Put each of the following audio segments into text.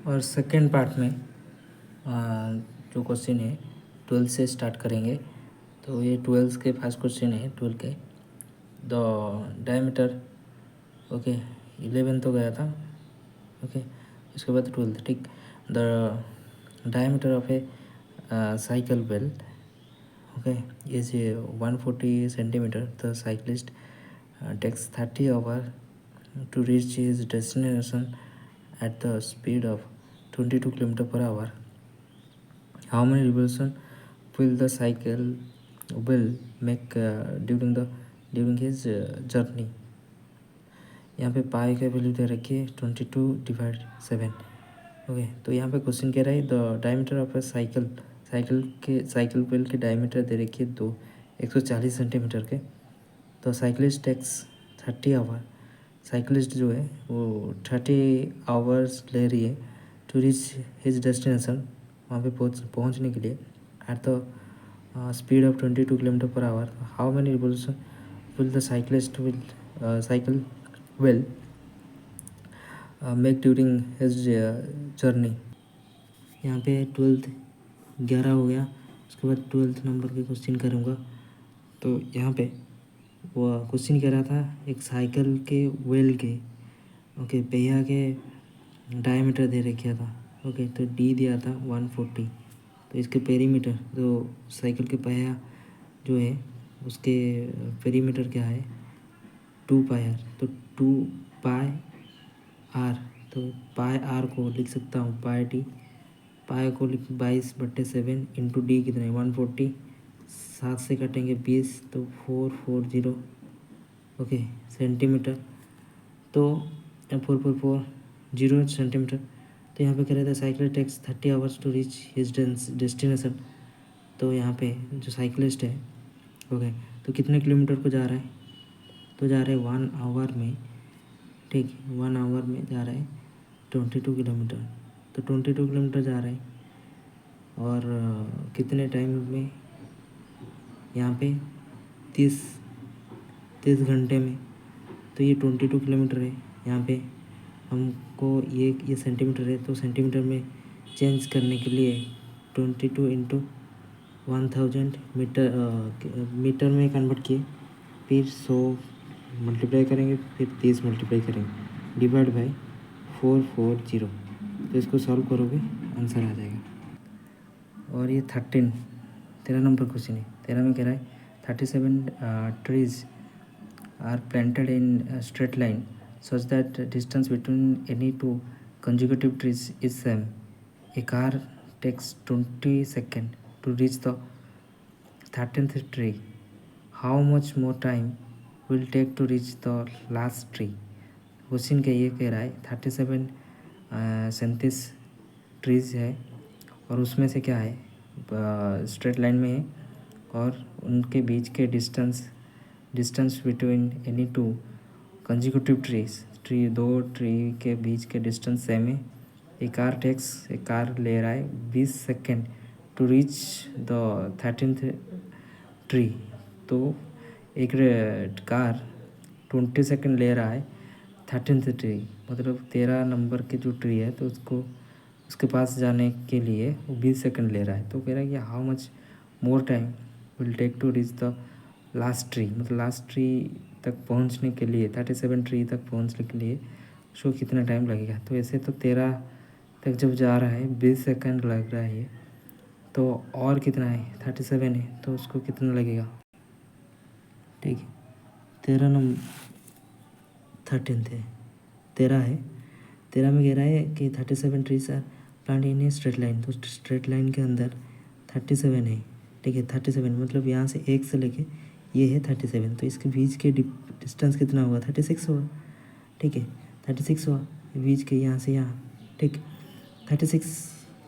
और second part में जो क्वेश्चन है 12 से स्टार्ट करेंगे। तो ये 12 के फर्स्ट क्वेश्चन है 12 के। द डायमीटर, ओके 11 तो गया था, ओके इसके बाद 12, ठीक। The diameter of a cycle belt, okay, is 140 centimeter. The cyclist takes 30 hours to reach his destination at the speed of 22 km per hour. How many revolutions will the cycle will make during his journey? यहाँ पे पाई का value दे रखी है 22/7। Okay, तो यहाँ पे question कह रहा है the diameter of a cycle bell के डायमीटर दे रखी है 140 सेंटीमीटर के। तो साइकिलिस्ट टेक्स 30 आवर, साइकिलिस्ट जो है वो 30 आवर्स ले रही है टू रीच हिज डेस्टिनेशन, वहाँ पे पहुँचने के लिए at the speed of 22 kilometre per our. How many revolution will the cycle will make during his journey। यहाँ पे 12th 11 हो गया, उसके बाद 12th नंबर के क्वेश्चन करूँगा। तो यहाँ पे वो क्वेश्चन कह रहा था एक साइकिल के व्हील के, ओके, पहिया के डायमीटर दे रखा था, ओके, तो डी दिया था 140। तो इसके पेरीमीटर जो साइकिल के पहिया जो है उसके पेरीमीटर क्या है 2 पाई आर। तो 2 पाई आर, तो पाई आर को लिख सकता हूँ पाई टी, पाई को लिख 22/7 इंटू डी कितना है 140, 7 से कटेंगे 20 तो 440, ओके सेंटीमीटर। तो 440 सेंटीमीटर। तो यहाँ पे कह रहे थे cycle takes 30 hours to reach his destination. तो यहाँ पे जो साइकिलिस्ट है, ओके, तो कितने किलोमीटर को जा रहा है, तो जा रहे हैं 1 आवर में, ठीक, 1 आवर में जा रहा है 22 किलोमीटर। तो 22 किलोमीटर जा रहे हैं और कितने टाइम में, यहाँ पे 30 घंटे में। तो ये 22 किलोमीटर है, यहाँ पे हमको ये सेंटीमीटर है, तो सेंटीमीटर में चेंज करने के लिए 22 इंटू 1000 मीटर में कन्वर्ट किए, फिर 100 मल्टीप्लाई करेंगे, फिर 30 मल्टीप्लाई करेंगे, डिवाइड बाई 440। तो इसको सॉल्व करोगे आंसर आ जाएगा। और ये 13 नंबर क्वेश्चन है। 13 में कह रहा है 37 trees are planted in straight line such that distance between any two consecutive trees is same. A car takes 20 second to reach the 13th tree. How much more time will take to reach the last tree? Question का ये कह रहा है 37 trees है और उसमें से क्या है स्ट्रेट लाइन में है और उनके बीच के distance between any two consecutive दो ट्री के बीच के डिस्टेंस सेम है। एक कार ले रहा है 20 second to reach the 13th tree. तो एक कार 20 सेकेंड ले रहा है 13th ट्री, मतलब 13 नंबर के जो ट्री है तो उसके पास जाने के लिए वो 20 सेकेंड ले रहा है। तो कह रहा है कि how much more time will take to reach the last tree, मतलब लास्ट ट्री तक पहुंचने के लिए 37 ट्री तक पहुंचने के लिए उसको कितना टाइम लगेगा। तो ऐसे तो 13 तक जब जा रहा है 20 सेकेंड लग रहा है, तो और कितना है 37 है तो उसको कितना लगेगा, ठीक है। 13 नंबर 13th है, 13 है। 13 में कह रहा है कि 37 trees are plant in a straight line. तो स्ट्रेट लाइन के अंदर 37 है, ठीक है। 37 मतलब यहाँ से 1 से लेके ये है 37, तो इसके बीच के डिस्टेंस कितना होगा 36 होगा, ठीक है। 36 हुआ बीच के यहाँ से यहाँ, ठीक। 36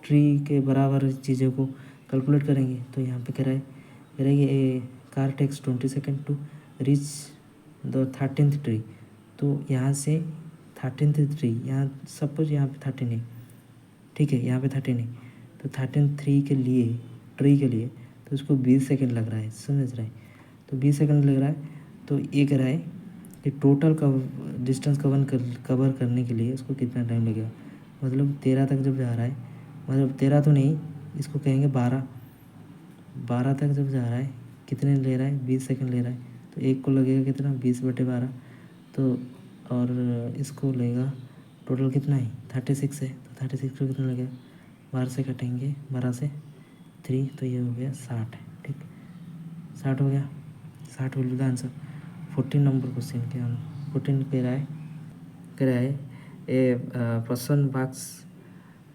ट्री के बराबर चीज़ों को कैलकुलेट करेंगे। तो यहाँ पे कह रहा है कि a car takes 20 second to reach the 13th tree. तो यहाँ से 13th ट्री, यहाँ सपोज यहाँ पे 13 है, ठीक है, यहाँ पे 13 है, तो 13th ट्री के लिए तो उसको 20 सेकेंड लग रहा है, समझ रहे हैं। तो 20 सेकेंड लग रहा है, तो ये कह रहा है कि टोटल डिस्टेंस कवर करने के लिए उसको कितना टाइम लगेगा। मतलब 13 तक जब जा रहा है, मतलब 13 तो नहीं, इसको कहेंगे 12 तक जब जा रहा है, कितने ले रहा है, 20 सेकंड ले रहा है, तो एक को लगेगा कितना, 20/12। तो और इसको लेगा टोटल कितना है, 36 है, तो 36 को कितना लगेगा, 12 से कटेंगे, 12 से 3, तो ये हो गया 60। ठीक, 60 हो गया, 60 will be the answer. 14 number question के हम 14 कह रहा है a person works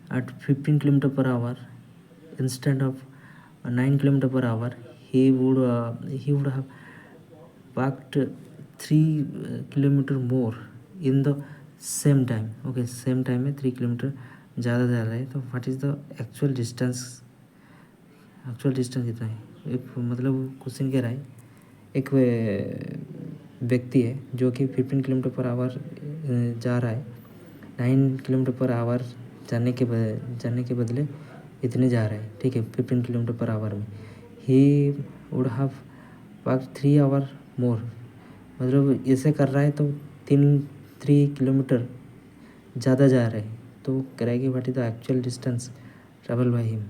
at 15 kilometer per hour instead of 9 kilometer per hour. He would have walked 3 kilometer more in the same time. Okay, same time में 3 kilometre ज़्यादा जा रहा है, तो what is the actual distance कितना है। एक मतलब क्वेश्चन कह रहा है, एक व्यक्ति है जो कि 15 किलोमीटर पर आवर जा रहा है, 9 किलोमीटर पर आवर जाने के बदले इतने जा रहे हैं। ठीक है, 15 किलोमीटर पर आवर में he would have walk 3 hour more, मतलब ऐसे कर रहा है तो 3 किलोमीटर ज़्यादा जा रहे हैं, तो करेगी what is the actual distance travel by him.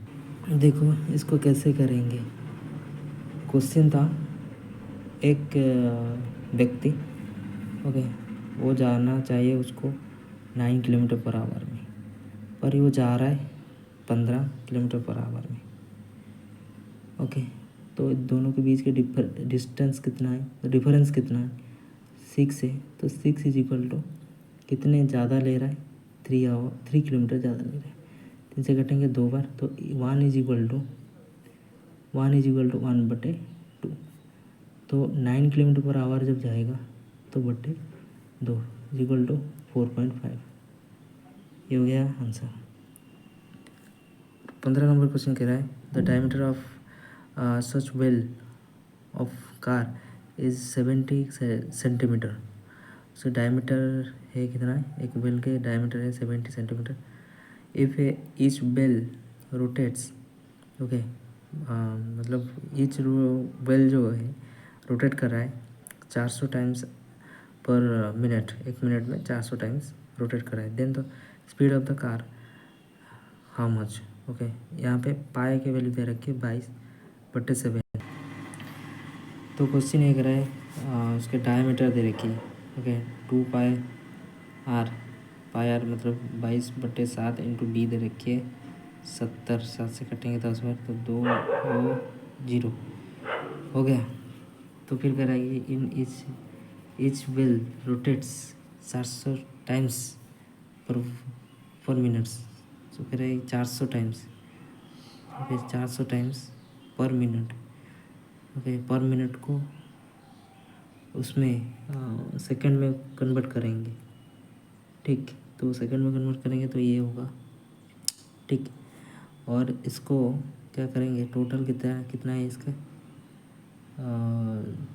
देखो इसको कैसे करेंगे। क्वेश्चन था एक व्यक्ति, ओके, वो जाना चाहिए उसको 9 किलोमीटर पर आवर में, पर वो जा रहा है 15 किलोमीटर पर आवर में। ओके, तो दोनों के बीच के डिस्टेंस कितना है, तो डिफरेंस कितना है, 6 है, तो 6 इज इक्वल टू कितने ज़्यादा ले रहा है, 3 किलोमीटर ज़्यादा ले रहा है, 3 से कटेंगे 2 बार, तो 1 इज इक्वल टू 1/2, तो 9 किलोमीटर पर आवर जब जाएगा तो 2 इज इक्वल टू 4.5। ये हो गया आंसर। 15 नंबर क्वेश्चन कह रहा है the diameter of such wheel of car is 70 centimetre. So diameter है कितना है, एक व्हील के डायमीटर है 70 centimetre. If each wheel rotates, okay, मतलब ईच व्हील जो है रोटेट कर रहा है 400 टाइम्स पर मिनट, एक मिनट में 400 टाइम्स रोटेट कर रहा है, then the speed of the car how much. Okay, यहाँ पे पाए के वैल्यू दे रखी है 22/7। तो क्वेश्चन ये करा है उसके डायमीटर दे रखी है, ओके, 2 पाई आर मतलब 22/7 इंटू डी दे रखी है 70, 7 से कटेंगे 10 बार, तो 2 हो गया। तो फिर कह रहा है कि in each wheel rotates 400 times पर मिनट्स, तो कह रहा है 400 टाइम्स, ओके, 400 टाइम्स पर मिनट, ओके, पर मिनट को उसमें सेकंड में कन्वर्ट करेंगे। ठीक, तो सेकंड में कन्वर्ट करेंगे तो ये होगा। ठीक, और इसको क्या करेंगे, टोटल कितना है इसका,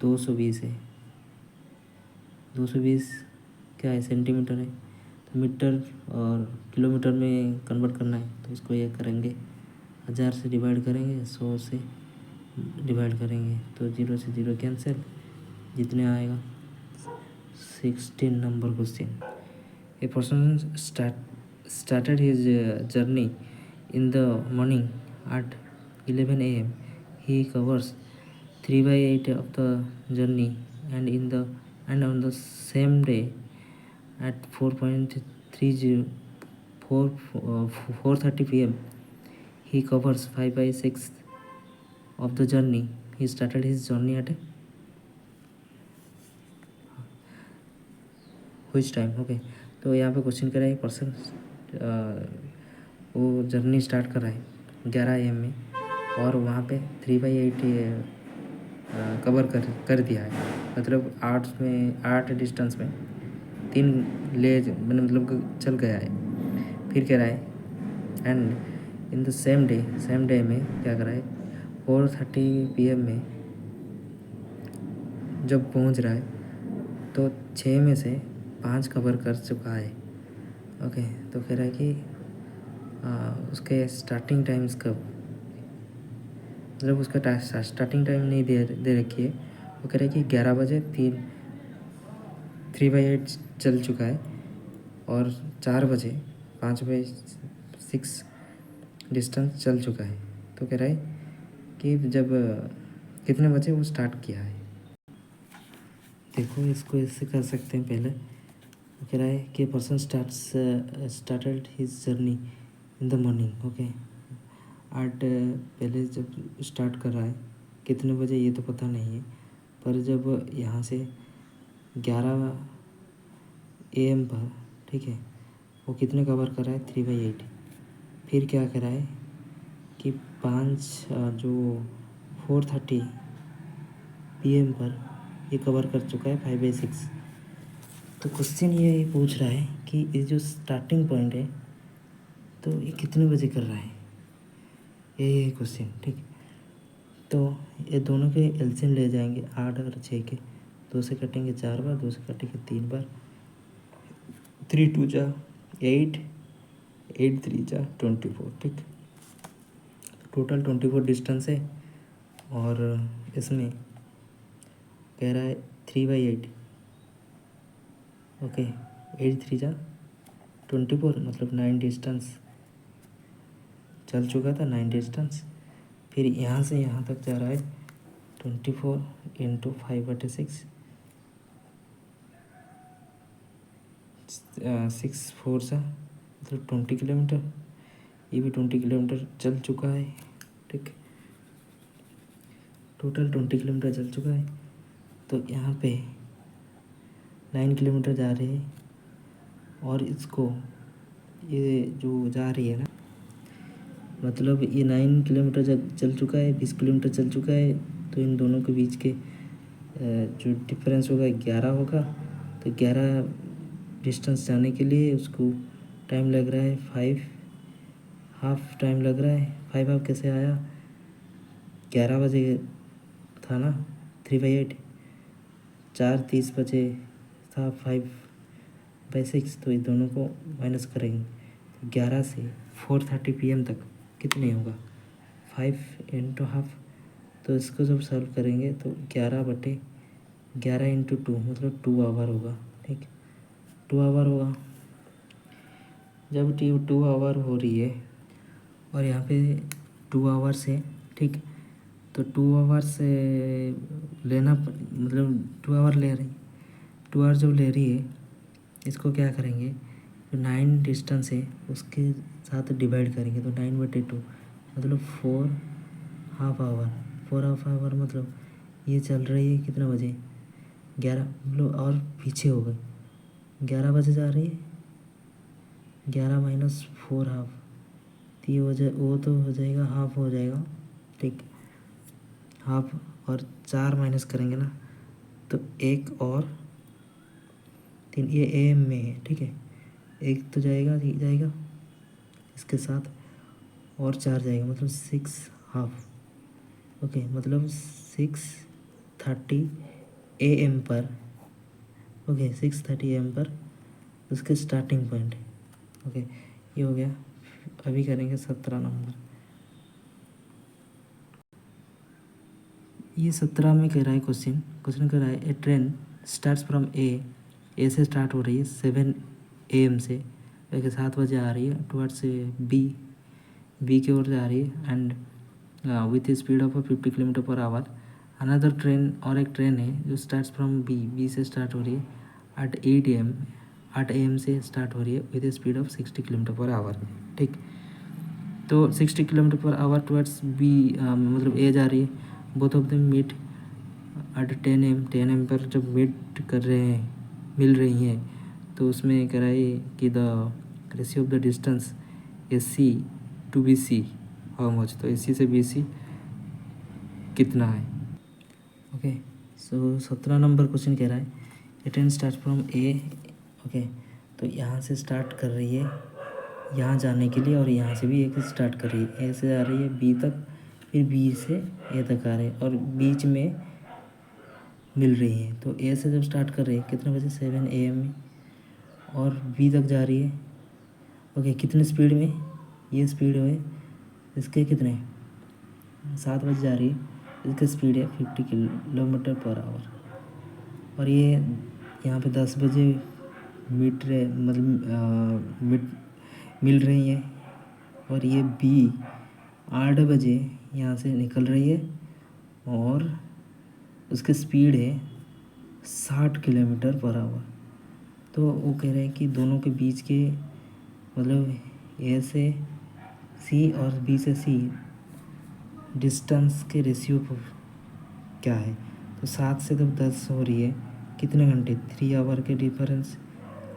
220 है, 220 क्या है, सेंटीमीटर है, तो मीटर और किलोमीटर में कन्वर्ट करना है, तो इसको ये करेंगे 1000 से डिवाइड करेंगे, 100 से डिवाइड करेंगे, तो 0 से 0 कैंसिल, जितने आएगा। 16 number question, a person started his journey in the morning at 11 a.m. He covers 3/8 of the journey, and on the same day at 4:30 p.m. he covers 5/6 of the journey. He started his journey at which time? Okay, तो यहाँ पे question कर रहा है person वो journey start कर रहा है 11 AM में, और वहाँ पे 3/8 कवर कर दिया है, मतलब 8 डिस्टेंस में 3 मतलब चल गया है। फिर कह रहा है and in the same day में क्या कर रहा है, 4:30 PM में जब पहुँच रहा है तो 6 में से 5 कवर कर चुका है। ओके, तो कह रहा है कि उसके स्टार्टिंग टाइम्स कब, मतलब उसका स्टार्टिंग टाइम नहीं दे रखी है, वो कह रहा है कि 11 बजे 3/8 चल चुका है, और 4 बजे 5/6 डिस्टेंस चल चुका है। तो कह रहा है कि जब कितने बजे वो स्टार्ट किया है। देखो इसको ऐसे कर सकते हैं। पहले कह रहा है कि person started his journey in the morning. Okay, 8 पहले जब स्टार्ट कर रहा है, कितने बजे ये तो पता नहीं है, पर जब यहाँ से 11 AM पर, ठीक है, वो कितने कवर कर रहा है, 3/8। फिर क्या कर रहा है कि 4:30 PM पर ये कवर कर चुका है 5/6। तो क्वेश्चन ये पूछ रहा है कि ये जो स्टार्टिंग पॉइंट है तो ये कितने बजे कर रहा है, ये क्वेश्चन। ठीक, तो ये दोनों के एलसीएम ले जाएंगे 8 और 6 के। 2 से कटेंगे 4 बार, 2 से कटेंगे 3 बार, 3 2 जा 8, 8 3 जा 24। ठीक, टोटल 24 डिस्टेंस है। और इसमें कह रहा है 3/8। ओके, 8 3 जा 24, मतलब 9 डिस्टेंस चल चुका था, 9 डिस्टेंस। फिर यहाँ से यहाँ तक जा रहा है 24 × 5/6, 6 4 सा मतलब 20 किलोमीटर। ये भी 20 किलोमीटर चल चुका है। ठीक, टोटल 20 किलोमीटर चल चुका है। तो यहाँ पे 9 किलोमीटर जा रहे हैं, और इसको ये जो जा रही है ना, मतलब ये 9 किलोमीटर चल चुका है, 20 किलोमीटर चल चुका है। तो इन दोनों के बीच के जो डिफरेंस होगा 11 होगा। तो 11 डिस्टेंस जाने के लिए उसको टाइम लग रहा है 5 हाफ टाइम लग रहा है। 5 हाफ कैसे आया, 11 बजे था ना 3/8, 4:30 बजे था 5/6। तो ये दोनों को माइनस करेंगे, 11 से 4:30 PM तक कितने होगा, 5 × हाफ। तो इसको जब सॉल्व करेंगे तो 11/11 × 2 मतलब 2 आवर होगा। ठीक, 2 आवर होगा। जब 2 आवर हो रही है और यहाँ पे 2 आवर्स है, ठीक, तो 2 आवर से लेना, मतलब 2 आवर ले रही, 2 आवर जब ले रही है, इसको क्या करेंगे, जो 9 डिस्टेंस है उसके साथ डिवाइड करेंगे। तो 9/2 मतलब 4 हाफ आवर। 4 हाफ आवर मतलब ये चल रही है कितना बजे, 11, मतलब और पीछे हो गए, 11 बजे जा रही है, 11 - 4 हाफ, तो ये वो तो हो जाएगा, हाफ हो जाएगा। ठीक, हाफ और 4 माइनस करेंगे ना, तो 1 और 3, ये AM में है। ठीक है, 1 तो जाएगा इसके साथ, और 4 जाएगा, मतलब 6 हाफ। ओके, मतलब 6:30 AM पर, ओके 6:30 AM पर उसके स्टार्टिंग पॉइंट है। ओके, ये हो गया। अभी करेंगे 17 नंबर। ये 17 में कह रहा है क्वेश्चन कह रहा है ए ट्रेन स्टार्ट्स फ्रॉम ए से स्टार्ट हो रही है 7 AM से, 7 बजे आ रही है, टुवर्ड्स बी की ओर जा रही है, and with speed of 50 km/h। Another train, और एक ट्रेन है जो स्टार्ट्स फ्रॉम बी से स्टार्ट हो रही है एट 8 AM से स्टार्ट हो रही है विद स्पीड ऑफ 60 km/h। ठीक, तो 60 km/h टुवर्ड्स बी, मतलब ए जा रही है। Both of them meet at 10 AM पर जब मीट कर रहे हैं, मिल रही हैं, तो उसमें कह रहा है कि the ratio of the distance AC to BC how much. तो AC से BC कितना है। ओके, सो 17 नंबर क्वेश्चन कह रहा है a train start from A. Okay, तो यहाँ से स्टार्ट कर रही है यहाँ जाने के लिए, और यहाँ से भी एक स्टार्ट कर रही है, ए से आ रही है बी तक, फिर बी से ए तक आ रही है, और बीच में मिल रही है। तो ए से जब स्टार्ट कर रही है कितने बजे, 7 AM में, और बी तक जा रही है। ओके, कितने स्पीड में, ये स्पीड है इसके कितने, 7 बजे जा रही है, इसकी स्पीड है 50 km/h। और ये यहाँ पे 10 बजे मिड मिल रही है और ये बी 8 बजे यहाँ से निकल रही है और उसकी स्पीड है 60 किलोमीटर पर आवर। तो वो कह रहे हैं कि दोनों के बीच के मतलब ए से सी और बी से सी डिस्टेंस के रेशियो क्या है। तो 7 से जब 10 हो रही है कितने घंटे, 3 आवर के डिफरेंस।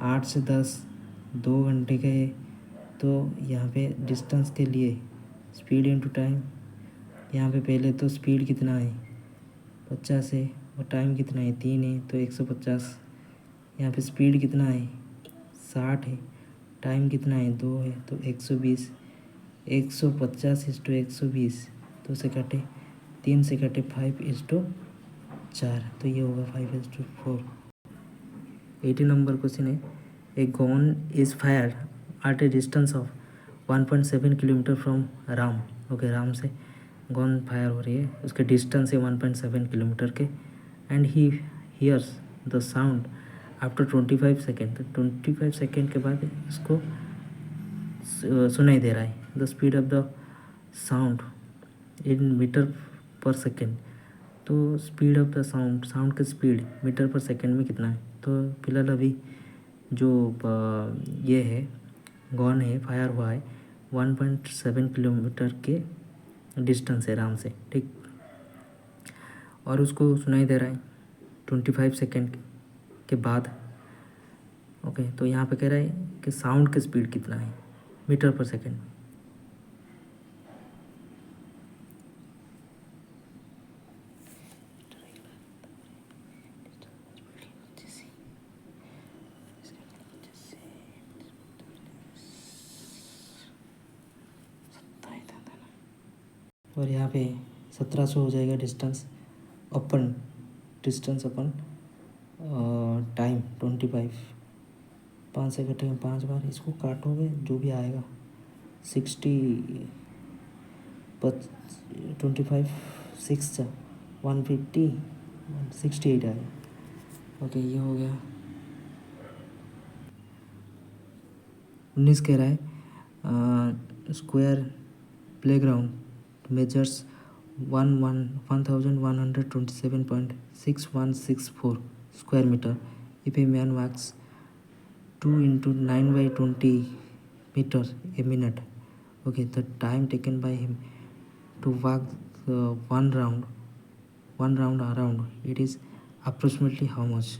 8 से 10 2 घंटे के। तो यहाँ पे डिस्टेंस के लिए स्पीड इनटू टाइम, यहाँ पे पहले तो स्पीड कितना है 50 है और टाइम कितना है 3 है तो 150। यहाँ पे स्पीड कितना है 60 है, टाइम कितना है 2 है तो 120। 150/120 तो से कटे 3 से कटे 5/4 तो ये होगा 5/4। 80 नंबर क्वेश्चन है, a gun is fire eight A distance of 1.7 kilometre from Ram. Okay, Ram से गन फायर हो रही है, उसके डिस्टेंस है 1.7 किलोमीटर के। And he hears the sound after 25 second. तो 25 सेकेंड के बाद इसको सुनाई दे रहा है। The speed of the sound in metre per second. तो speed of the sound, sound की स्पीड मीटर पर सेकेंड में कितना है। तो फिलहाल अभी जो ये है गन है फायर हुआ है 1.7 किलोमीटर के डिस्टेंस है राम से, ठीक। और उसको सुनाई दे रहा है 25 सेकेंड के बाद। ओके, तो यहाँ पे कह रहा है कि साउंड की स्पीड कितना है मीटर पर सेकेंड। और यहाँ पे 1700 हो जाएगा डिस्टेंस अपन टाइम 25। 5 से कटेंगे 5 बार, इसको काटोगे जो भी आएगा 60 25 6 150 168 आएगा। ओके, ये हो गया। 19 कह रहा है square playground measures 1127.6164 square meter if a man walks 2 into 9/20 meter a minute. Okay, the time taken by him to walk one round around it is approximately how much.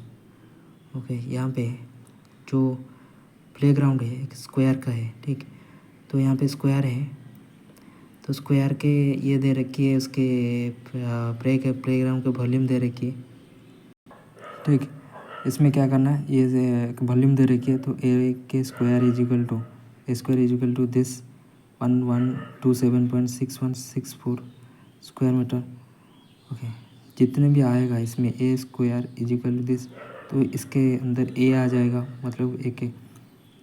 Okay, यहाँ पे जो playground है एक square का है, ठीक। तो यहाँ पे स्क्वायर है तो स्क्वायर के ये दे रखी है, उसके प्लेग्राउंड के वॉल्यूम दे रखी है, ठीक। इसमें क्या करना है, ये वॉल्यूम दे रखी है तो ए के square is equal to this 1127.6164 square metre. Okay, जितने भी आएगा इसमें A square is equal to this, तो इसके अंदर ए आ जाएगा, मतलब ए के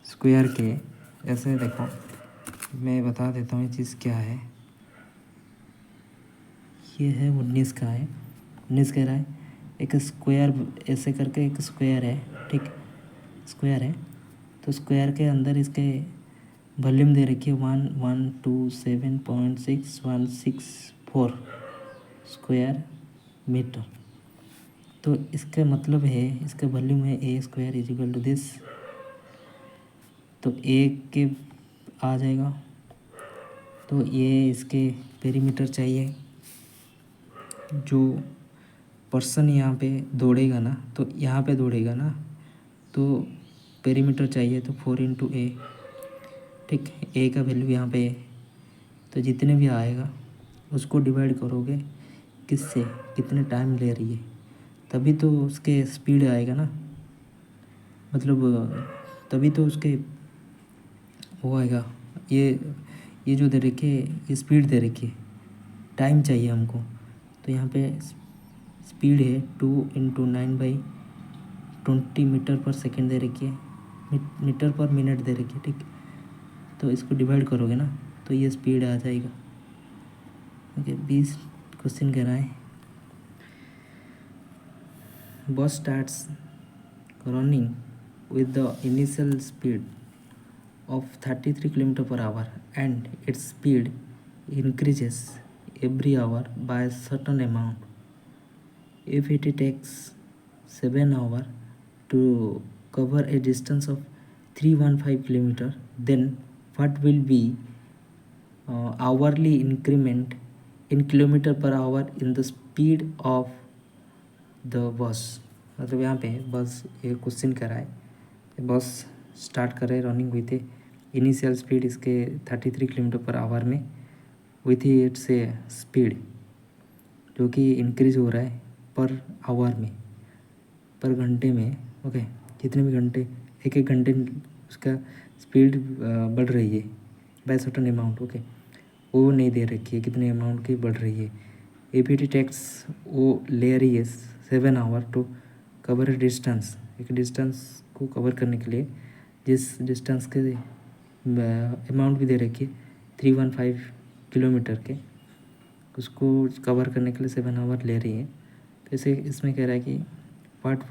स्क्वायर के। ऐसे देखो मैं बता देता हूँ ये चीज़ क्या है। ये है 19 का है। 19 कह रहा है एक स्क्वायर, ऐसे करके एक स्क्वायर है, ठीक। स्क्वायर है तो स्क्वायर के अंदर इसके वॉल्यूम दे रखी है 1127.6164 स्क्वायर मीटर। तो इसका मतलब है इसका वॉल्यूम है A square is equal to this, तो ए के आ जाएगा। तो ये इसके पेरीमीटर चाहिए, जो पर्सन यहाँ पे दौड़ेगा ना, तो यहाँ पे दौड़ेगा ना, तो पेरीमीटर चाहिए तो 4 इंटू ए, ठीक। ए का वैल्यू यहाँ पे है, तो जितने भी आएगा उसको डिवाइड करोगे किससे, कितने टाइम ले रही है, तभी तो उसके स्पीड आएगा ना, मतलब तभी तो उसके वो आएगा। ये जो दे रखी है ये स्पीड दे रखी है, टाइम चाहिए हमको। तो यहाँ पे स्पीड है 2 इंटू 9/20 मीटर पर सेकेंड दे रखी है, मीटर पर मिनट दे रखी है, ठीक। तो इसको डिवाइड करोगे ना तो ये स्पीड आ जाएगा। ओके, 20 क्वेश्चन कह रहा है bus starts running with the initial speed of 33 km/h and its speed increases every hour by a certain amount. If it takes 7 hours to cover a distance of 315 km, then what will be hourly increment in kilometre per our in the speed of the bus. मतलब यहाँ पे बस एक question कर रहा है, बस start कर रहे हैं रनिंग विथ इनिशियल स्पीड इसके 33 किलोमीटर पर आवर में विथ इट्स स्पीड जो कि इंक्रीज हो रहा है पर आवर में, पर घंटे में. ओके, जितने भी घंटे, एक एक घंटे उसका स्पीड बढ़ रही है बाय सर्टन अमाउंट. ओके, वो नहीं दे रखी है कितने अमाउंट की बढ़ रही है. एपीटी टैक्स वो ले रही है 7 hour to cover a distance, एक डिस्टेंस को कवर करने के लिए जिस डिस्टेंस के अमाउंट भी दे रखी है 315 किलोमीटर के, उसको कवर करने के लिए 7 आवर ले रही है. तो इसे इसमें कह रहा है कि what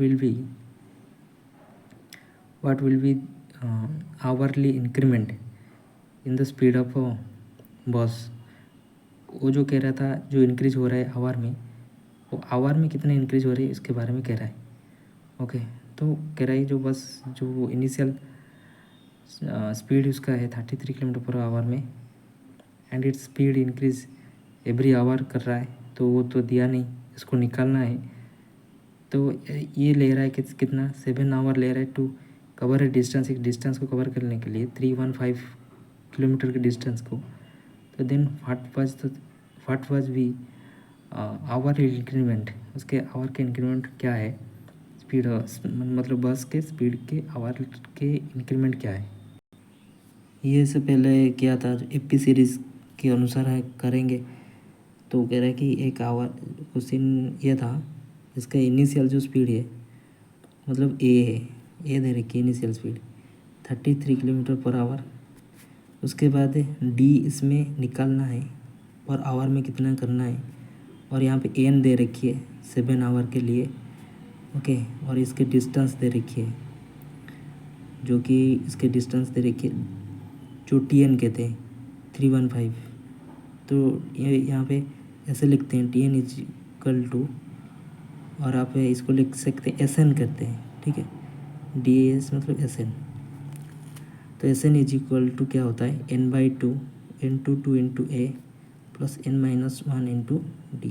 will B hourly increment in the speed of बस. वो जो कह रहा था जो इंक्रीज हो रहा है आवर में, वो आवर में कितने इंक्रीज हो रही है इसके बारे में कह रहा है. ओके, तो कह रहा है जो बस जो इनिशियल स्पीड उसका है 33 km/h में and its speed increase every hour कर रहा है, तो वो तो दिया नहीं, इसको निकालना है. तो ये ले रहा है कि कितना 7 आवर ले रहा है टू कवर ए डिस्टेंस, एक डिस्टेंस को कवर करने के लिए 315 किलोमीटर के डिस्टेंस को. तो then what was v hour increment, उसके आवर के इंक्रीमेंट क्या है, स्पीड मतलब बस के स्पीड के आवर के इंक्रीमेंट क्या है. ये से पहले क्या था एपी सीरीज़ के अनुसार है करेंगे. तो कह रहा है कि एक आवर क्वेश्चन ये था, इसका इनिशियल जो स्पीड है मतलब ए है, ए दे रखी है इनिशियल स्पीड 33 km/h. उसके बाद डी इसमें निकालना है और आवर में कितना करना है, और यहाँ पे एन दे रखी है 7 आवर के लिए. ओके, और इसके डिस्टेंस दे रखी है जो कि इसके डिस्टेंस दे रखी है जो टी एन कहते हैं 315. तो ये यहाँ पे ऐसे लिखते हैं t n is equal to, और आप इसको लिख सकते हैं एस एन करते हैं, ठीक है, डी एस मतलब एस एन. तो s n is equal to क्या होता है n/2 into 2 into a plus n-1 into d.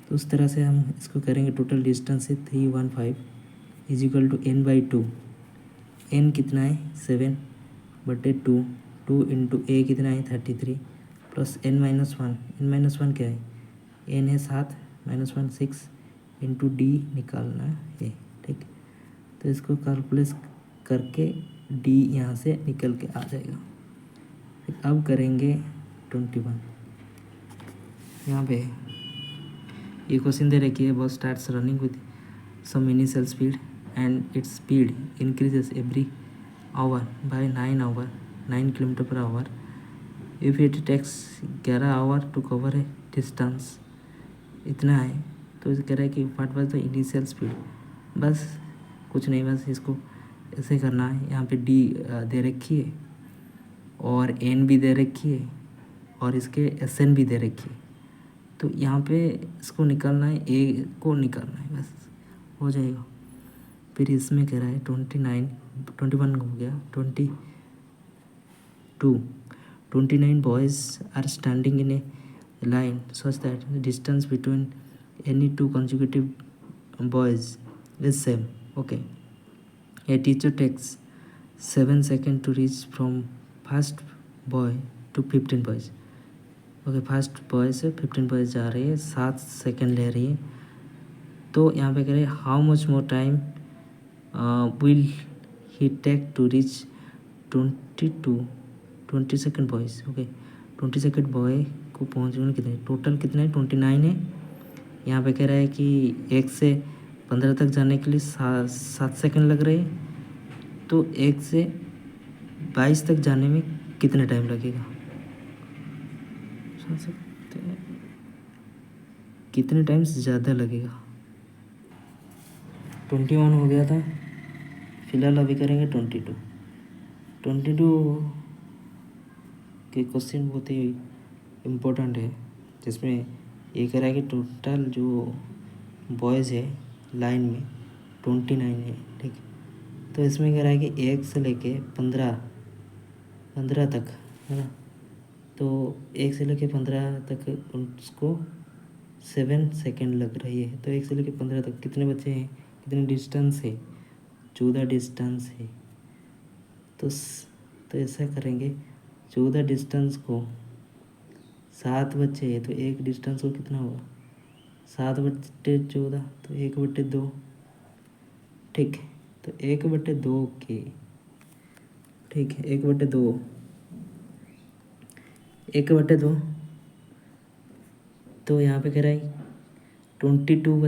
तो उस तरह से हम इसको करेंगे. टोटल डिस्टेंस है 315 is equal to n/2, n कितना है 7/2, 2 इंटू ए कितना है 33 प्लस n-1, n-1 क्या है, n है 7 -1 6 इंटू डी निकालना है, ठीक. तो इसको कैलकुलेट करके डी यहाँ से निकल के आ जाएगा. फिर अब करेंगे 21. यहाँ पे ये क्वेश्चन दे रखी है bus starts running with some initial speed and its speed increases every hour by 9 km/h. If it takes 11 hour to cover a distance, इतना है. तो कह रहा है कि what was the initial speed. बस कुछ नहीं, बस इसको ऐसे करना है. यहाँ पे डी दे रखी है और एन भी दे रखी है और इसके एस एन भी दे रखी है. तो यहाँ पे इसको निकालना है, ए को निकालना है, बस हो जाएगा. फिर इसमें कह रहा है 21 हो गया 29 boys are standing in a line such that distance between any 2 consecutive boys is same. Okay. A teacher takes 7 seconds to reach from first boy to 15 boys. Okay, first boy से 15 बॉयज़ जा रही है, 7 second ले रही है. तो यहाँ पे कह रहे हैं how much more time will he take to reach 20 second boys. Okay, 20 second boy को पहुँचने में कितने, टोटल कितने 29 है. यहाँ पे कह रहा है कि 1 से 15 तक जाने के लिए 7 सेकेंड लग रहे हैं. तो 1 से 22 तक जाने में कितने टाइम लगेगा, कितने टाइम ज़्यादा लगेगा. 21 हो गया था, फिलहाल अभी करेंगे 22. कि क्वेश्चन बहुत ही इम्पोर्टेंट है, जिसमें ये कह रहा है कि टोटल जो बॉयज़ है लाइन में 29 है, ठीक। तो इसमें कह रहा है कि 1 से लेके 15 तक, है ना। तो 1 से लेके 15 तक उसको 7 सेकेंड लग रही है। तो 1 से लेके 15 तक कितने बच्चे हैं, कितने डिस्टेंस है, 14 डिस्टेंस है। तो ऐसा करेंगे, 14 डिस्टेंस को 7 बच्चे है तो एक डिस्टेंस को कितना होगा, 7/14, तो 1/2, ठीक। तो 1/2 के, ठीक है, 1/2, 1/2, तो यहाँ पे कह रहा है 22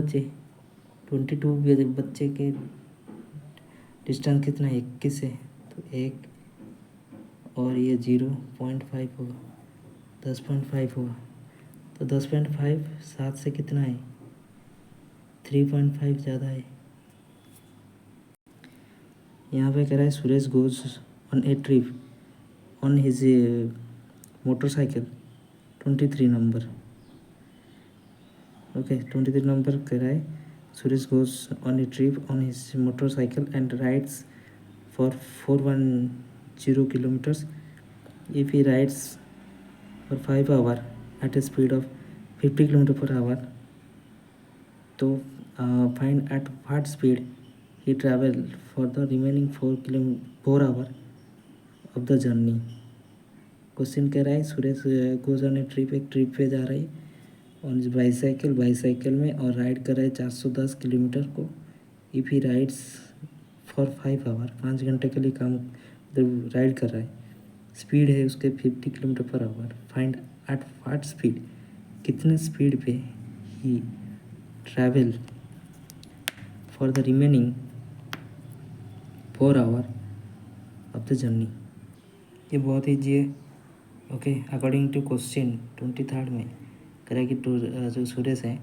बच्चे के डिस्टेंस कितना है, 21 है। तो 1 और ये 0.5 होगा, 10.5 होगा। तो 10.5 7 से कितना है, 3.5 ज़्यादा है। यहाँ पे कह रहा है Suresh goes on A trip on his motorcycle 23 number. Okay, 23 number कह रहा है Suresh goes on A trip on his motorcycle and rides for 410 kilometres if he rides for 5 hours at a speed of 50 km per hour. तो find at what speed he travel for the remaining 4 hours of the journey. Question कह रहा है Suresh goes on A trip, एक trip पे जा रही है और बाईसाइकिल में, और राइड कर रहा है 410 किलोमीटर को। If he rides for 5 hour, 5 घंटे के लिए काम राइड कर रहा है। स्पीड है उसके 50 kilometre per hour. Find at what speed, कितने स्पीड पे ही travel for the remaining 4 hour of the journey. ये बहुत ईजी है। ओके, अकॉर्डिंग टू क्वेश्चन 23 में कह रहा है कि जो सुरेश है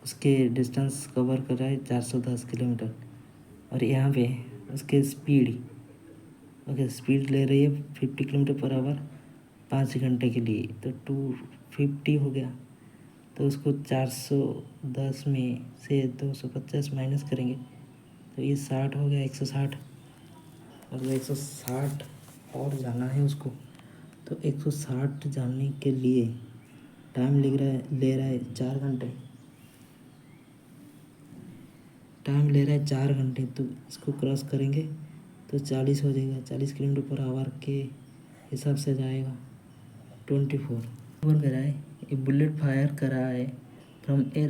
उसके डिस्टेंस कवर कर रहा है 410 किलोमीटर, और यहाँ पे उसके स्पीड, ओके, स्पीड ले रही है 50 किलोमीटर पर आवर 5 घंटे के लिए। तो 250 हो गया, तो उसको 410 में से 250 माइनस करेंगे तो ये 60 हो गया, 160। और 160 और जाना है उसको, तो 160 जाने के लिए टाइम ले रहा है 4 घंटे। टाइम ले रहा है 4 घंटे, तो इसको क्रॉस करेंगे तो 40 हो जाएगा। 40 किलोमीटर पर आवर के हिसाब से जाएगा 24। और कह रहा है ये बुलेट फायर कर रहा है फ्रॉम ए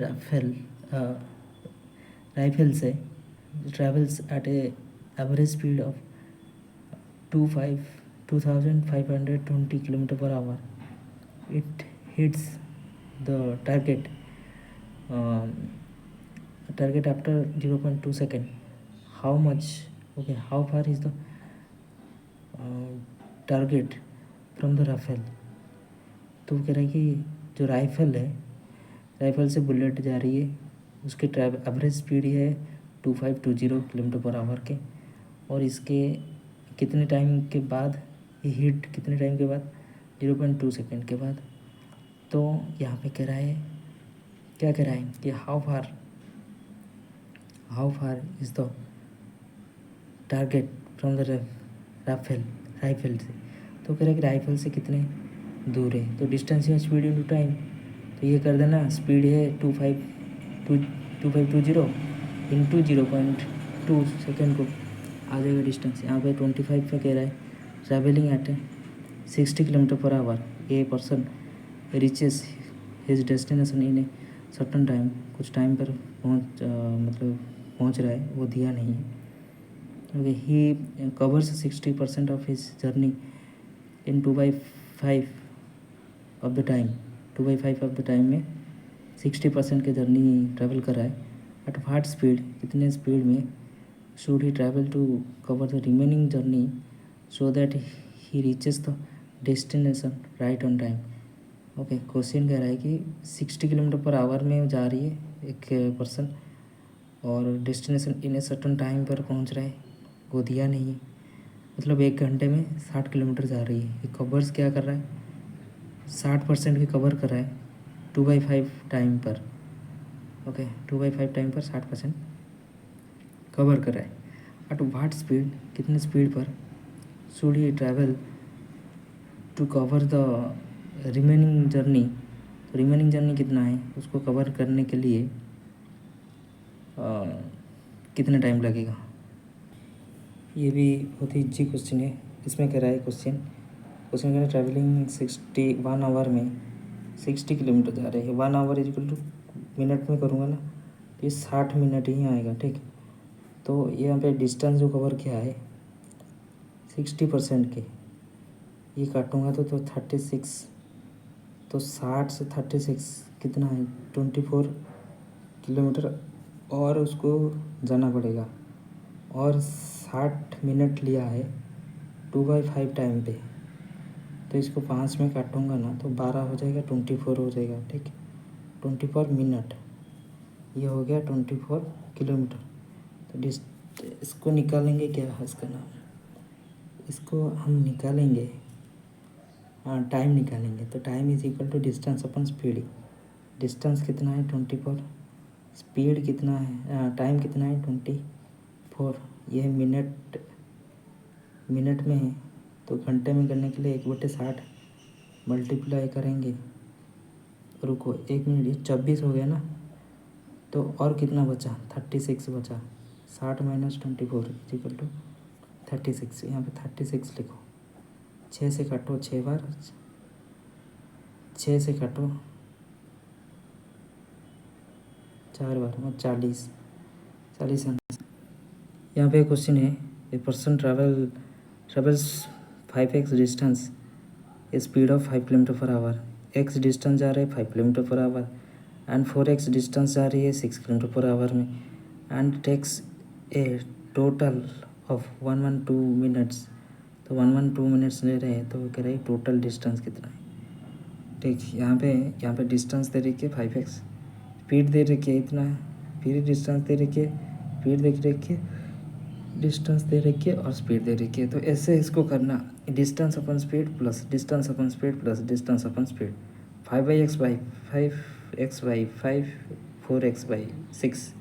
राइफल से, travels eight A average speed of 2520 kilometre per our. It hits the target after 0.2 second. How much, okay, how far is the target from the rifle. तो कह रहा है कि जो राइफल है, राइफल से bullet जा रही है, उसकी एवरेज स्पीड है 2520 किलोमीटर पर आवर के, और इसके कितने टाइम के बाद ये हिट, कितने टाइम के बाद, 0.2 सेकेंड के बाद। तो यहाँ पे कह रहा है, क्या कह रहा है कि how far is the target from the rifle से। तो कह रहा है कि राइफल से कितने दूर है। तो डिस्टेंस या स्पीड इनटू टाइम, तो ये कर देना, स्पीड है 2520 इंटू 0.2 सेकेंड को आ जाएगा डिस्टेंस। यहाँ पे 25 पे कह रहा है travelling at 60 kilometre per hour a person reaches his destination in a certain time. कुछ टाइम पर पहुँच रहा है, वो दिया नहीं है। Okay, he covers 60% of his journey in 2/5 of the time. 2/5 of the time में 60% के जर्नी ट्रैवल कर रहा है। एट वाट स्पीड, कितने स्पीड में should he travel to cover the remaining journey so that he reaches the destination right on time. Okay, question कह रहा है कि 60 किलोमीटर पर आवर में जा रही है एक पर्सन, और destination in a certain time पर पहुंच रहा है, वो दिया नहीं है। मतलब 1 घंटे में 60 किलोमीटर जा रही है। ये कवर्स क्या कर रहा है, 60% की कवर कर रहा है 2/5 टाइम पर। ओके, 2/5 टाइम पर 60% कवर कर रहा है। एट वाट स्पीड, कितने स्पीड पर should he travel to cover the remaining journey. तो रिमेनिंग जर्नी कितना है, उसको कवर करने के लिए कितना टाइम लगेगा। ये भी बहुत ही इजी क्वेश्चन है। इसमें कह रहा है क्वेश्चन कह रहा है ट्रैवलिंग 1 आवर में 60 किलोमीटर जा रहे हैं। 1 आवर इक्वल टू मिनट में करूँगा ना तो ये 60 मिनट ही आएगा। ठीक, तो यहाँ पे डिस्टेंस जो कवर किया है 60% के, ये काटूँगा तो 36, तो 60 से 36 कितना है 24 किलोमीटर और उसको जाना पड़ेगा। और 60 मिनट लिया है 2/5 टाइम पे, तो इसको 5 में काटूँगा ना तो 12 हो जाएगा, 24 हो जाएगा। ठीक, 24 मिनट, ये हो गया 24 किलोमीटर। तो इसको निकालेंगे, क्या है इसका नाम, इसको हम निकालेंगे, हाँ टाइम निकालेंगे। तो time is equal to distance upon speed. Distance कितना है 24, स्पीड कितना है, टाइम कितना है 24, ये मिनट में है। तो घंटे में करने के लिए 1/60 मल्टीप्लाई करेंगे। रुको 1 मिनट, ये 24 हो गया ना, तो और कितना बचा 36 बचा। 60 - 24 इक्वल टू 36। यहाँ पे 36 लिखो, 6 से काटो 6 बार, 6 से काटो 4 बार, 40 आंसर। यहाँ पे क्वेश्चन है a person travels 5x distance speed of 5 kilometre per our. x distance जा रहा है 5 kilometre per our and 4x distance जा रही है 6 किलोमीटर पर आवर में, and takes a total of 112 minutes. तो 112 मिनट्स ले रहे हैं, तो वो कह रहे हैं टोटल डिस्टेंस कितना है। ठीक, यहाँ पे डिस्टेंस दे रखी है 5x, स्पीड दे रखी है इतना, फिर डिस्टेंस दे रखी है, फिर देख रखी है, डिस्टेंस दे रखी है और स्पीड दे रखी है। तो ऐसे इसको करना, distance upon speed plus distance upon speed plus distance upon speed. 5x/5 4x/6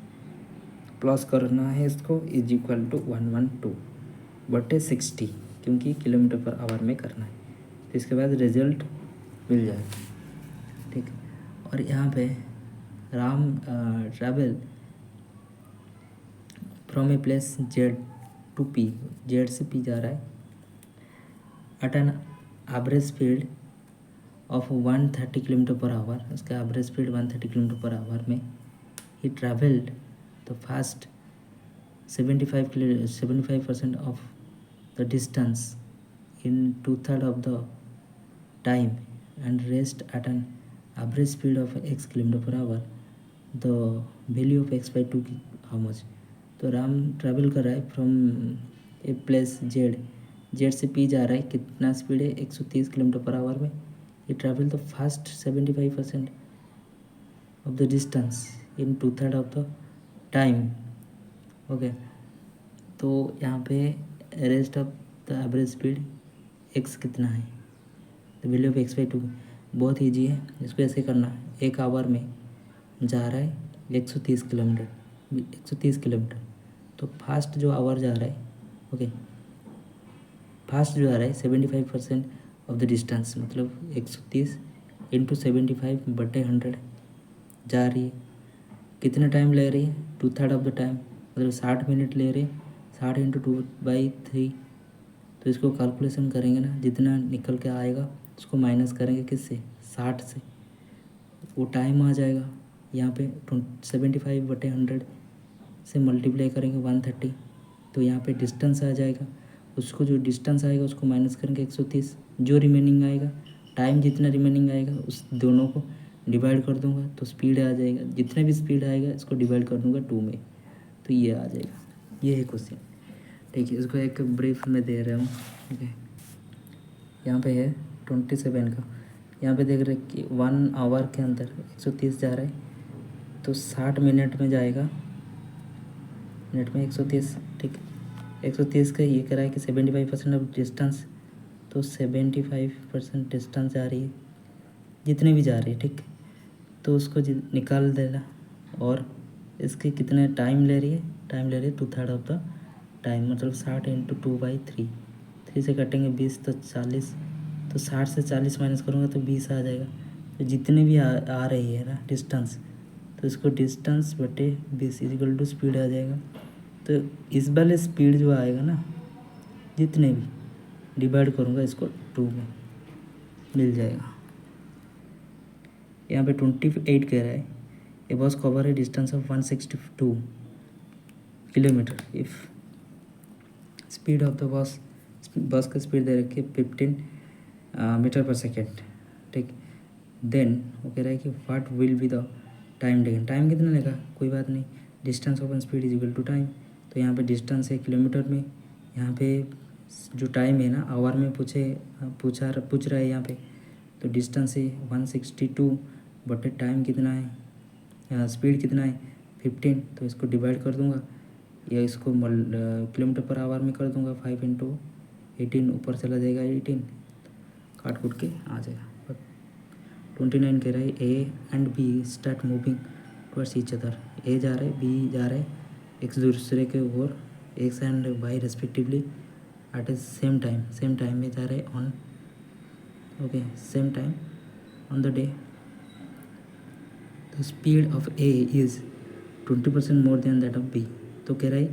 plus करना है इसको, इज इक्वल टू 112/60, क्योंकि किलोमीटर पर आवर में करना है। तो इसके बाद रिजल्ट मिल जाएगा। ठीक, और यहाँ पे Ram travel from a place Z to P, Z से पी जा रहा है at an average speed of 130 kilometre per hour. उसका average speed 130 kilometre per hour में ही travelled the fast 75% of the distance in 2/3 of the time and rest at an average speed of x kilometre per our. The value of x/2 की how much. तो Ram travel कर रहा है from a place Z से P जा रहा है, कितना स्पीड है 130 किलोमीटर पर आवर में। ये travel the fast 75% of the distance in 2/3 of the time. Okay, तो यहाँ पे rest of the average speed x कितना है, तो वैल्यू ऑफ x/2 बहुत ईजी है। इसको ऐसे करना है, 1 आवर में जा रहा है 130 किलोमीटर। तो फास्ट जो आवर जा रहा है, ओके, फास्ट जो आ रहा है 75% ऑफ द डिस्टेंस, मतलब 130 × 75/100 जा रही है। कितना टाइम ले रही है 2/3 ऑफ द टाइम, मतलब 60 मिनट ले रही है। 60 × 2/3, तो इसको कैलकुलेशन करेंगे ना, जितना निकल के आएगा उसको माइनस करेंगे किससे, 60 से, वो टाइम आ जाएगा। यहाँ पे 75/100 से मल्टीप्लाई करेंगे 130, तो यहाँ पे डिस्टेंस आ जाएगा। उसको जो डिस्टेंस आएगा उसको माइनस करेंगे 130, जो रिमेनिंग आएगा, टाइम जितना रिमेनिंग आएगा उस दोनों को डिवाइड कर दूंगा तो स्पीड आ जाएगा। जितने भी स्पीड आएगा इसको डिवाइड कर दूंगा 2 में, तो ये आ जाएगा। ये है क्वेश्चन। ठीक है, इसको एक ब्रीफ में दे रहा हूँ। ठीक है, यहाँ पे है 27 का, यहाँ पे देख रहे कि 1 आवर के अंदर 130 जा रहा है, तो 60 मिनट में जाएगा, मिनट में 130। ठीक, 130 का ये कह रहा है कि 75% ऑफ डिस्टेंस, तो 75% डिस्टेंस जा रही है, जितने भी जा रही है, ठीक। तो उसको निकाल देना। और इसके कितने टाइम ले रही है, टाइम ले रही है 2/3 ऑफ द टाइम, मतलब 60 × 2/3, 3 से कटेंगे 20 तो 40, तो 60 से 40 माइनस करूँगा तो 20 आ जाएगा। तो जितने भी आ रही है ना डिस्टेंस, तो इसको डिस्टेंस बटे 20 इक्वल टू स्पीड आ जाएगा। तो इस वाले स्पीड जो आएगा ना, जितने भी डिवाइड करूँगा इसको 2 में, मिल जाएगा। यहाँ पे 28 कह रहा है ए बस cover a distance of 162 kilometre if speed of the bus का स्पीड दे रखी है 15 मीटर पर सेकेंड, ठीक। देन वो कह रहा है कि what will be the time taken, time कितना लेगा, कोई बात नहीं, distance of speed is equal to time. तो यहाँ पे डिस्टेंस है किलोमीटर में, यहाँ पे जो टाइम है ना आवर में पूछ रहा है यहाँ पे। तो डिस्टेंस है 162 बटे टाइम कितना है, यहाँ स्पीड कितना है 15, तो इसको डिवाइड कर दूंगा या इसको किलोमीटर पर आवर में कर दूंगा। 5 × 18 ऊपर चला जाएगा 18, काट कूट के आ जाएगा। 29 कह रहा है A and B start moving towards each other, A जा रहा है बी जा रहा है एक दूसरे के ओर, X and Y respectively at a same time में जा रहे हैं on, okay, same time on the day. The speed of A is 20% more than that of B. तो कह रहा है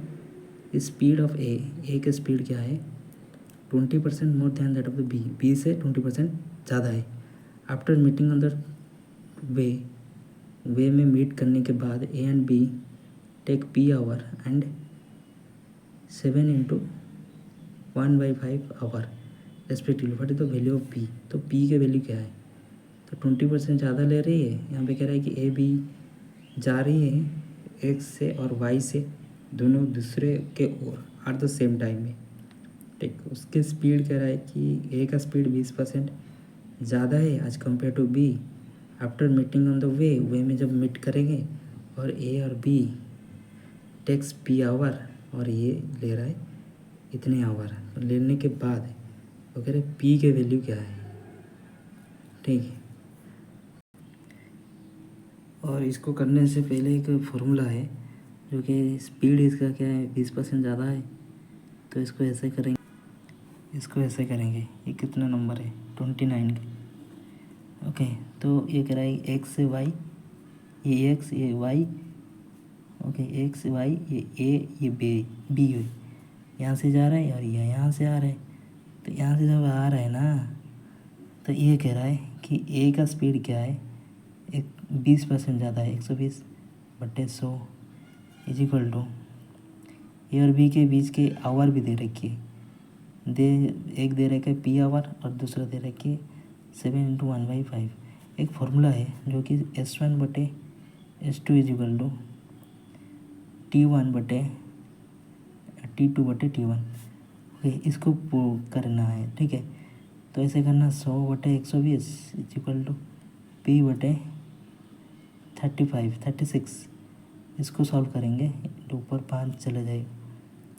स्पीड ऑफ ए का स्पीड क्या है 20% more than that of the B से 20% ज़्यादा है। After meeting on the way में मीट करने के बाद A and B take P hour and 7 × 1/5 hour respectively. What is the value of P, तो पी के वैल्यू क्या है, तो 20% ज़्यादा ले रही है। यहाँ पे कह रहा है कि ए बी जा रही है एक्स से और वाई से दोनों दूसरे के ओर एट द सेम टाइम में, ठीक। उसके स्पीड कह रहा है कि ए का स्पीड 20% ज़्यादा है as compare to B. After meeting on the way में जब मीट करेंगे और ए और बी टेक्स पी आवर, और ये ले रहा है इतने आवर, लेने के बाद वो कह रहे पी के वैल्यू क्या है, ठीक है। और इसको करने से पहले एक फॉर्मूला है जो कि स्पीड इसका क्या है 20% ज़्यादा है, तो इसको ऐसे करेंगे, ये कितना नंबर है 29 का, ओके। तो ये कह रहा है एक्स से वाई, ये एक्स ये वाई, ओके, एक्स वाई ये ए ये बी यहाँ से जा रहा है और ये यहाँ से आ रहा है। तो यहाँ से जब आ रहा है ना, तो ये कह रहा है कि ए का स्पीड क्या है 20% ज़्यादा है, 120 बटे 100 इज इक्वल टू ए और बी के बीच के आवर भी दे रखी है, एक दे रखा है पी आवर और दूसरा दे रखी है 7 × 1/5। एक फार्मूला है जो कि S1 बटे S2 is equal to T1 बटे T2 बटे T1, ओके। इसको करना है, ठीक है। तो ऐसे करना 100 बटे 120 इज इक्वल टू P बटे 36। इसको सॉल्व करेंगे तो ऊपर 5 चले जाएगा,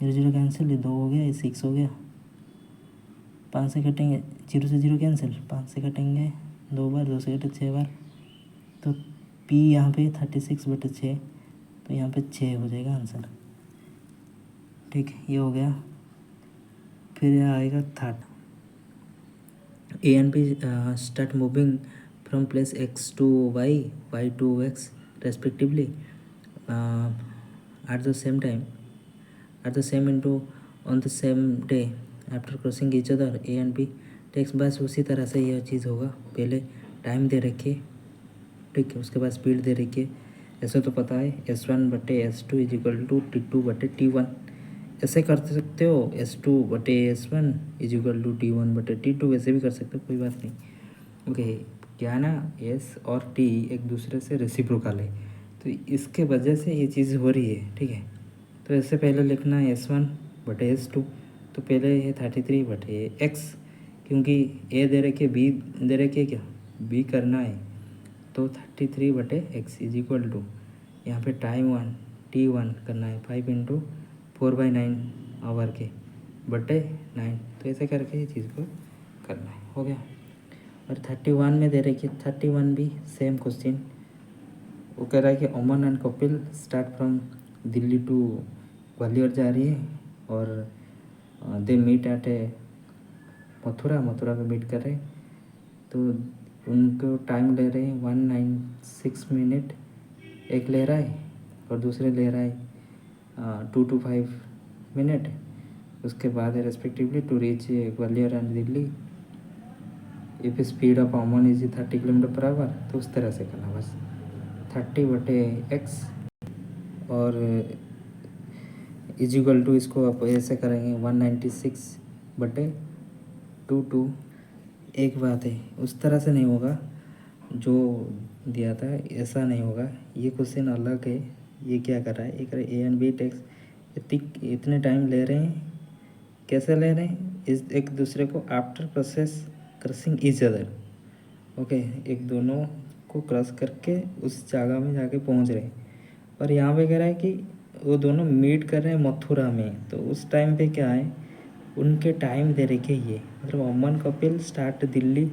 0 0 कैंसिल, ये 2 हो गया, ये 6 हो गया, 5 से कटेंगे 0 से 0 कैंसिल, 5 से कटेंगे 2 बार, 2 से कटे 6 बार, तो P यहाँ पे 36 बटे 6, तो यहाँ पे 6 हो जाएगा आंसर, ठीक। ये हो गया। फिर यहाँ आएगा third, A and B start moving from place X to Y, Y to X respectively at the same time, at the same into on the same day after crossing each other A and B takes. बस उसी तरह से यह चीज़ होगा, पहले time दे रखिए, ठीक है, उसके बाद स्पीड दे रखिए। ऐसे तो पता है S1 बटे S2 is equal to T2 बटे T1, ऐसे कर सकते हो S2 बटे S1 is equal to T1 बटे T2, वैसे भी कर सकते हो, कोई बात नहीं, ओके। क्या है ना, S और T एक दूसरे से रेसिप्रोकल है, तो इसके वजह से ये चीज़ हो रही है, ठीक है। तो इससे पहले लिखना है S1 बटे S2, तो पहले ये 33 बटे X, क्योंकि A दे रखे B दे रखे क्या B करना है, तो 33 बटे X इज इक्वल टू यहाँ पे टाइम 1 T1 करना है 5 × 4/9 आवर के बटे 9, तो ऐसे करके ये चीज़ को करना है। हो गया। और 31 में दे रखी है, 31 भी सेम क्वेश्चन। वो कह रहा है कि Aman and Kapil start from Delhi to Gwalior जा रही है और they meet at a Mathura पे मीट कर रहे हैं। तो उनको टाइम ले रहे हैं 196 मिनट एक ले रहा है और दूसरे ले रहा है 2 to 5 मिनट। उसके बाद respectively to reach Gwalior and Delhi if speed of Aman is 30 kilometre per hour, तो उस तरह से करना बस 30/x और इजिकल टू इसको आप ऐसे करेंगे 196/2 एक बात है उस तरह से नहीं होगा जो दिया था, ऐसा नहीं होगा। ये क्वेश्चन अलग है। ये क्या कर रहा है, एक ए एंड बी टेक्स इतने टाइम ले रहे हैं। कैसे ले रहे हैं, इस एक दूसरे को after process crushing each other. Okay, एक दोनों को क्रश करके उस जगह में जाके पहुंच रहे हैं। और यहाँ पे कह रहा है कि वो दोनों मीट कर रहे हैं मथुरा में। तो उस टाइम पे क्या है, उनके टाइम दे रखे ये, मतलब अमन कपिल स्टार्ट दिल्ली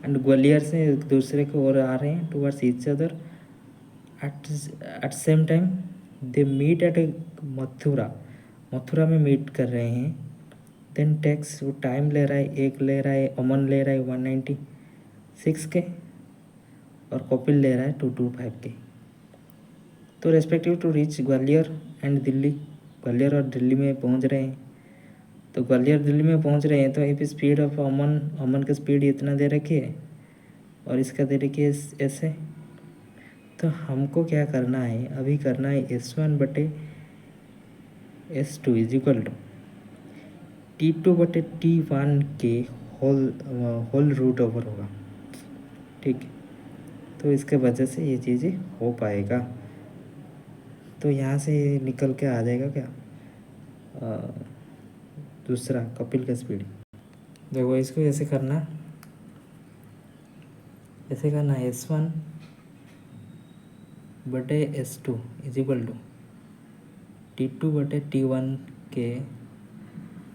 एंड ग्वालियर से एक दूसरे को और आ रहे हैं towards each other at same time they meet at Mathura में मीट कर रहे हैं। देन टेक्स वो टाइम ले रहा है, एक ले रहा है अमन ले रहा है 196 के और कपिल ले रहा है 225 के। तो respective to reach Gwalior and Delhi, Gwalior और दिल्ली में पहुंच रहे हैं। तो ग्वालियर दिल्ली में पहुंच रहे हैं तो इफ स्पीड ऑफ अमन का स्पीड इतना दे रखी है और इसका दे रखी है ऐसे। तो हमको क्या करना है, अभी करना है S1/S2 is equal to T2/T1 के होल रूट ओवर होगा। ठीक, तो इसके वजह से ये चीज़ें हो पाएगा। तो यहाँ से निकल के आ जाएगा क्या, दूसरा कपिल का स्पीड। देखो इसको ऐसे करना S1/S2 is equal to T2/T1 के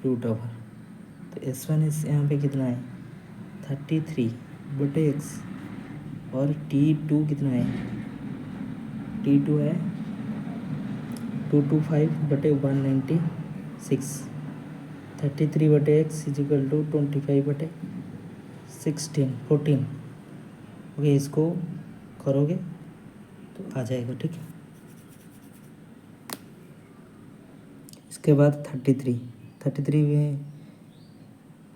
रूट ओवर। तो S1 इस यहाँ पे कितना है 33/x और T2 कितना है, T2 है 225/196। 33/x is equal to 25/14। Okay, इसको करोगे तो आ जाएगा। ठीक है, इसके बाद 33 में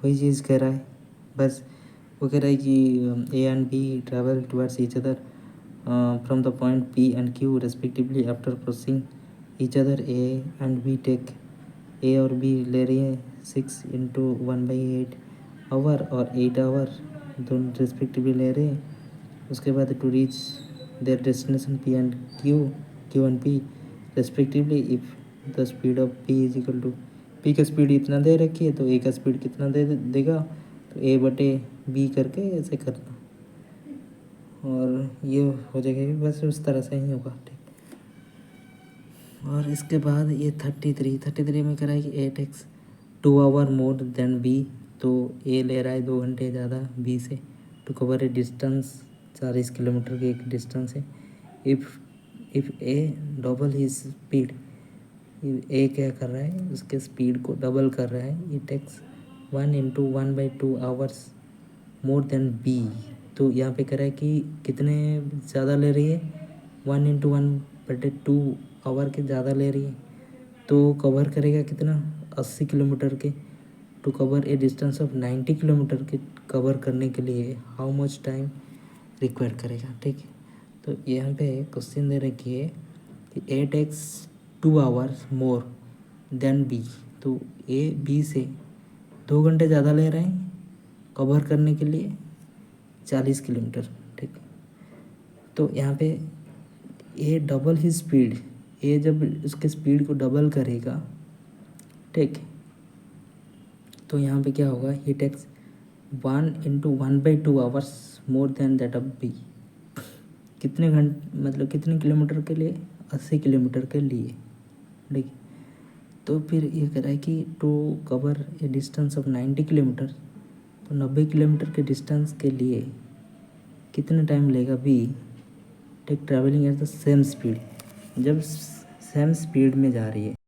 वही चीज़ कह रहा है। बस वो कह रहा है कि A and B travel towards each other from the point P and Q respectively after crossing each other. A and B take, A और बी ले रही है 6 × 1/8 आवर और 8 आवर दोनों रेस्पेक्टिवली ले रहे हैं। उसके बाद to reach their destination P and Q and P respectively if the speed of P is equal to, P का स्पीड इतना दे रखी है तो A का स्पीड कितना देगा, तो A/B करके ऐसे करना और ये हो जाएगा। बस उस तरह से ही होगा। ठीक, और इसके बाद ये 33 में करा है कि 8x 2 hour more than B। तो A ले रहा है 2 घंटे ज़्यादा B से to cover a distance, 40 kilometre की एक डिस्टेंस है। इफ़ A डबल ही स्पीड, A क्या कर रहा है, उसके स्पीड को डबल कर रहा है। It takes 1 × 1/2 hours more than B। तो यहाँ पे कह रहा है कि कितने ज़्यादा ले रही है, 1 × 1/2 आवर के ज़्यादा ले रही है। तो कवर करेगा कितना, 80 किलोमीटर के to cover a distance of 90 kilometre के कवर करने के लिए हाउ मच टाइम रिक्वायर करेगा। ठीक है, तो यहाँ पे क्वेश्चन दे रखी है कि 8x 2 hours more than B। तो A B से 2 घंटे ज़्यादा ले रहे हैं कवर करने के लिए 40 किलोमीटर। ठीक, तो यहाँ पे A डबल ही स्पीड, A जब उसके स्पीड को डबल करेगा, ठीक, तो यहाँ पे क्या होगा, he takes 1 × 1/2 hours more than that of B। कितने घंटे मतलब कितने किलोमीटर के लिए, 80 किलोमीटर के लिए। ठीक, तो फिर ये कह रहा है कि to cover a distance of 90 kilometre, तो 90 किलोमीटर के डिस्टेंस के लिए कितना टाइम लेगा B take travelling at the same speed, जब सेम स्पीड में जा रही है